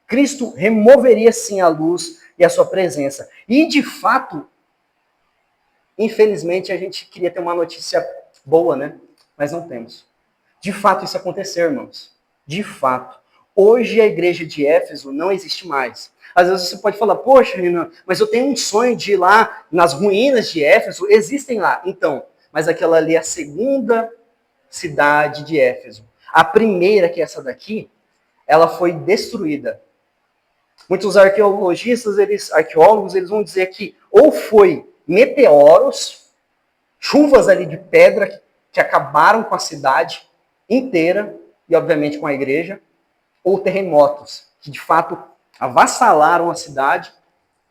Cristo removeria sim a luz e a sua presença. E de fato, infelizmente, a gente queria ter uma notícia boa, né? Mas não temos. De fato, isso aconteceu, irmãos. De fato. Hoje a igreja de Éfeso não existe mais. Às vezes você pode falar, poxa, Renan, mas eu tenho um sonho de ir lá nas ruínas de Éfeso. Existem lá. Então, mas aquela ali é a segunda cidade de Éfeso. A primeira, que é essa daqui, ela foi destruída. Muitos arqueólogos, eles vão dizer que ou foi meteoros, chuvas ali de pedra que acabaram com a cidade inteira e, obviamente, com a igreja, ou terremotos, que de fato avassalaram a cidade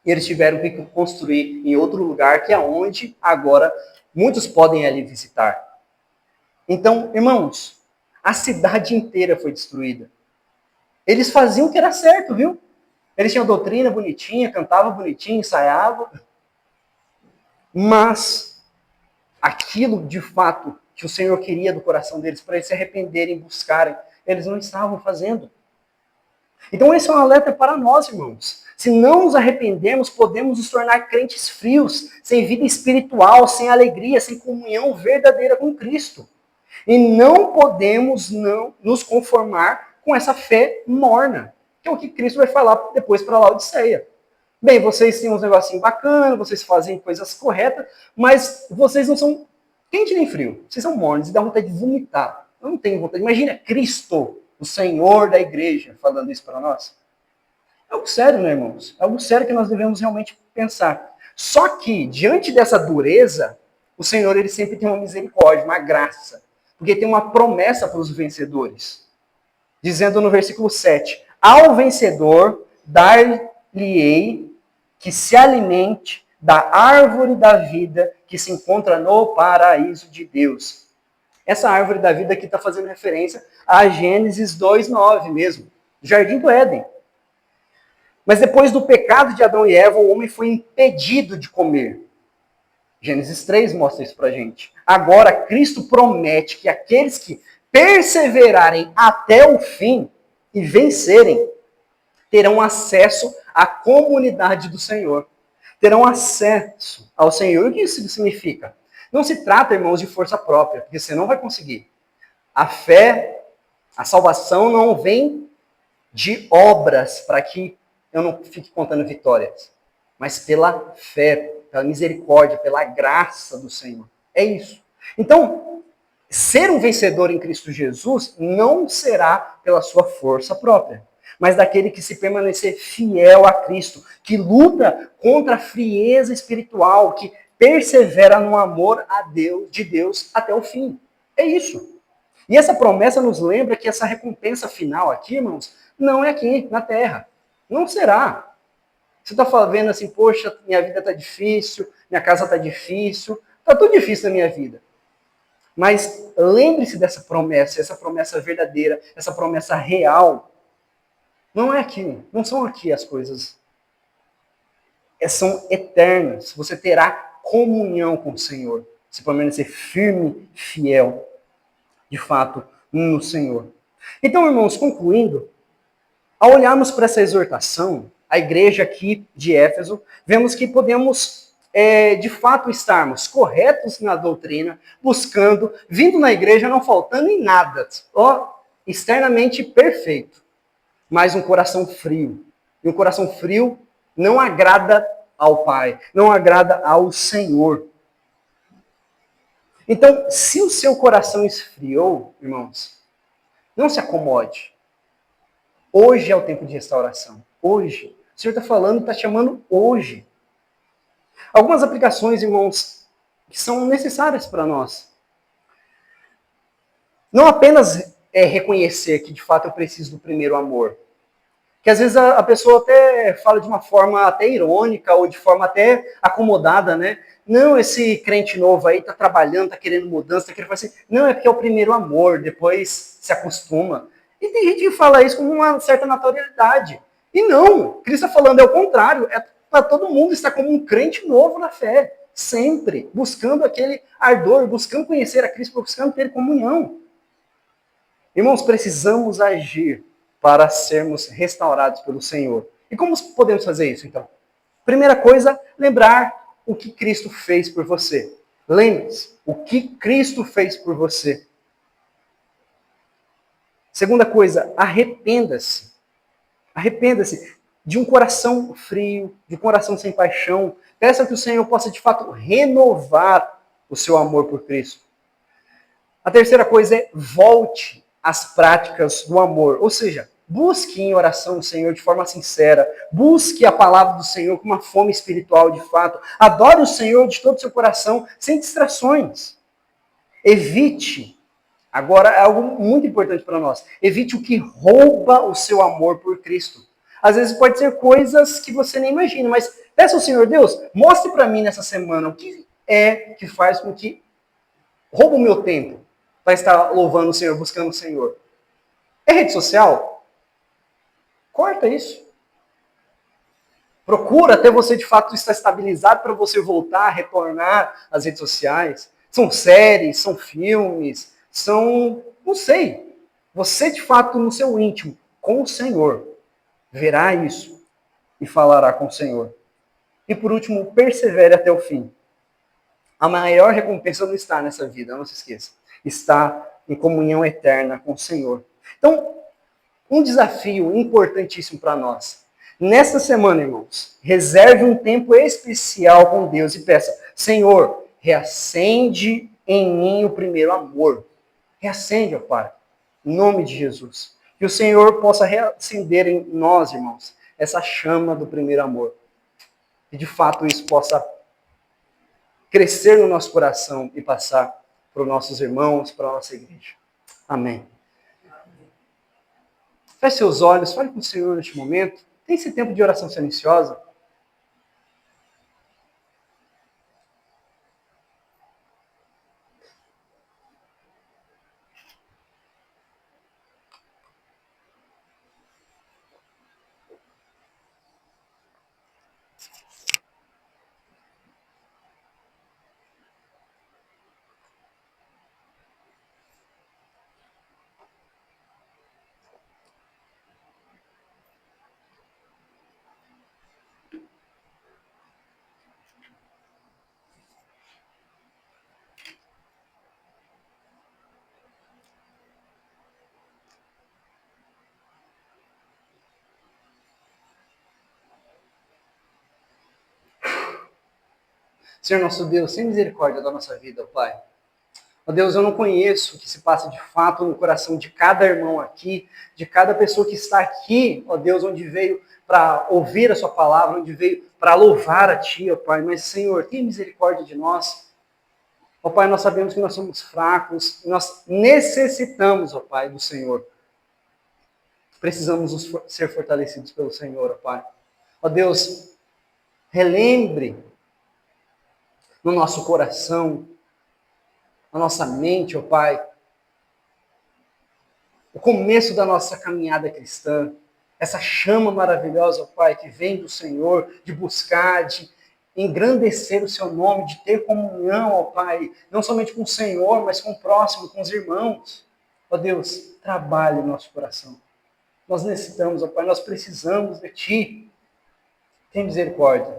e eles tiveram que construir em outro lugar, que é onde agora muitos podem ali visitar. Então, irmãos, a cidade inteira foi destruída. Eles faziam o que era certo, viu? Eles tinham doutrina bonitinha, cantavam bonitinho, ensaiavam. Mas aquilo, de fato, que o Senhor queria do coração deles, para eles se arrependerem, buscarem, eles não estavam fazendo. Então esse é um alerta para nós, irmãos. Se não nos arrependermos, podemos nos tornar crentes frios, sem vida espiritual, sem alegria, sem comunhão verdadeira com Cristo. E não podemos não nos conformar com essa fé morna, que é o que Cristo vai falar depois para Laodiceia. Bem, vocês têm uns negocinhos bacanas, vocês fazem coisas corretas, mas vocês não são quente nem frio. Vocês são mornos e dá vontade de vomitar. Eu não tenho vontade. Imagina Cristo, o Senhor da igreja, falando isso para nós. É algo sério, né, irmãos? É algo sério que nós devemos realmente pensar. Só que, diante dessa dureza, o Senhor ele sempre tem uma misericórdia, uma graça. Porque tem uma promessa para os vencedores. Dizendo no versículo 7, ao vencedor dar-lhe-ei que se alimente da árvore da vida que se encontra no paraíso de Deus. Essa árvore da vida aqui está fazendo referência a Gênesis 2:9 mesmo, Jardim do Éden. Mas depois do pecado de Adão e Eva, o homem foi impedido de comer. Gênesis 3 mostra isso pra gente. Agora, Cristo promete que aqueles que perseverarem até o fim e vencerem, terão acesso à comunidade do Senhor. Terão acesso ao Senhor. O que isso significa? Não se trata, irmãos, de força própria, porque você não vai conseguir. A fé, a salvação não vem de obras para que eu não fique contando vitórias, mas pela fé, pela misericórdia, pela graça do Senhor. É isso. Então, ser um vencedor em Cristo Jesus não será pela sua força própria, mas daquele que se permanecer fiel a Cristo, que luta contra a frieza espiritual, que persevera no amor a Deus, de Deus até o fim. É isso. E essa promessa nos lembra que essa recompensa final aqui, irmãos, não é aqui na terra. Não será. Você está vendo assim, poxa, minha vida está difícil, minha casa está difícil, está tudo difícil na minha vida. Mas lembre-se dessa promessa, essa promessa verdadeira, essa promessa real. Não é aqui, não são aqui as coisas. São eternas. Você terá comunhão com o Senhor. Se permanecer firme, fiel, de fato, no Senhor. Então, irmãos, concluindo, ao olharmos para essa exortação, a igreja aqui de Éfeso, vemos que podemos, de fato, estarmos corretos na doutrina, buscando, vindo na igreja, não faltando em nada, externamente perfeito, mas um coração frio. E um coração frio não agrada ao Pai, não agrada ao Senhor. Então, se o seu coração esfriou, irmãos, não se acomode. Hoje é o tempo de restauração. Hoje. O Senhor está falando, está chamando hoje. Algumas aplicações, irmãos, que são necessárias para nós. Não apenas reconhecer que, de fato, eu preciso do primeiro amor. Que às vezes a pessoa até fala de uma forma até irônica ou de forma até acomodada, né? Não, esse crente novo aí está trabalhando, está querendo mudança, está querendo fazer assim. Não, é porque é o primeiro amor, depois se acostuma. E tem gente que fala isso com uma certa naturalidade. E não, Cristo está falando é o contrário. É para todo mundo estar como um crente novo na fé. Sempre. Buscando aquele ardor, buscando conhecer a Cristo, buscando ter comunhão. Irmãos, precisamos agir para sermos restaurados pelo Senhor. E como podemos fazer isso, então? Primeira coisa, lembrar o que Cristo fez por você. Lembre-se, o que Cristo fez por você. Segunda coisa, arrependa-se. Arrependa-se de um coração frio, de um coração sem paixão. Peça que o Senhor possa, de fato, renovar o seu amor por Cristo. A terceira coisa é volte às práticas do amor. Ou seja, busque em oração o Senhor de forma sincera. Busque a palavra do Senhor com uma fome espiritual de fato. Adore o Senhor de todo o seu coração, sem distrações. Evite, agora é algo muito importante para nós, evite o que rouba o seu amor por Cristo. Às vezes pode ser coisas que você nem imagina, mas peça ao Senhor, Deus, mostre para mim nessa semana o que é que faz com que rouba o meu tempo para estar louvando o Senhor, buscando o Senhor. É rede social? Corta isso. Procura até você de fato estar estabilizado para você voltar, retornar às redes sociais. São séries, são filmes, são, não sei. Você de fato no seu íntimo, com o Senhor. verá isso e falará com o Senhor. E por último, persevere até o fim. A maior recompensa não está nessa vida, não se esqueça. Está em comunhão eterna com o Senhor. Então, um desafio importantíssimo para nós. Nesta semana, irmãos, reserve um tempo especial com Deus e peça: Senhor, reacende em mim o primeiro amor. Reacende, ó Pai, em nome de Jesus. Que o Senhor possa reacender em nós, irmãos, essa chama do primeiro amor. E de fato isso possa crescer no nosso coração e passar para os nossos irmãos, para a nossa igreja. Amém. Feche seus olhos, fale com o Senhor neste momento. Tem esse tempo de oração silenciosa. Senhor nosso Deus, tem misericórdia da nossa vida, ó Pai. Ó Deus, eu não conheço o que se passa de fato no coração de cada irmão aqui, de cada pessoa que está aqui, ó Deus, onde veio para ouvir a sua palavra, onde veio para louvar a Ti, ó Pai. Mas, Senhor, tem misericórdia de nós. Ó Pai, nós sabemos que nós somos fracos, nós necessitamos, ó Pai, do Senhor. Precisamos ser fortalecidos pelo Senhor, ó Pai. Ó Deus, relembre no nosso coração, na nossa mente, ó Pai, o começo da nossa caminhada cristã, essa chama maravilhosa, ó Pai, que vem do Senhor, de buscar, de engrandecer o seu nome, de ter comunhão, ó Pai, não somente com o Senhor, mas com o próximo, com os irmãos. Ó Deus, trabalhe o nosso coração. Nós necessitamos, ó Pai, nós precisamos de Ti. Tem misericórdia.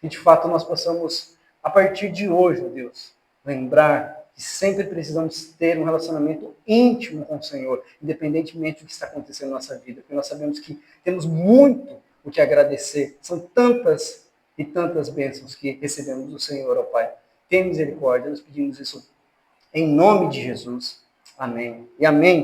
E de fato nós possamos, a partir de hoje, ó Deus, lembrar que sempre precisamos ter um relacionamento íntimo com o Senhor, independentemente do que está acontecendo na nossa vida, porque nós sabemos que temos muito o que agradecer. São tantas e tantas bênçãos que recebemos do Senhor, ó Pai. Tem misericórdia, nós pedimos isso em nome de Jesus. Amém. E amém.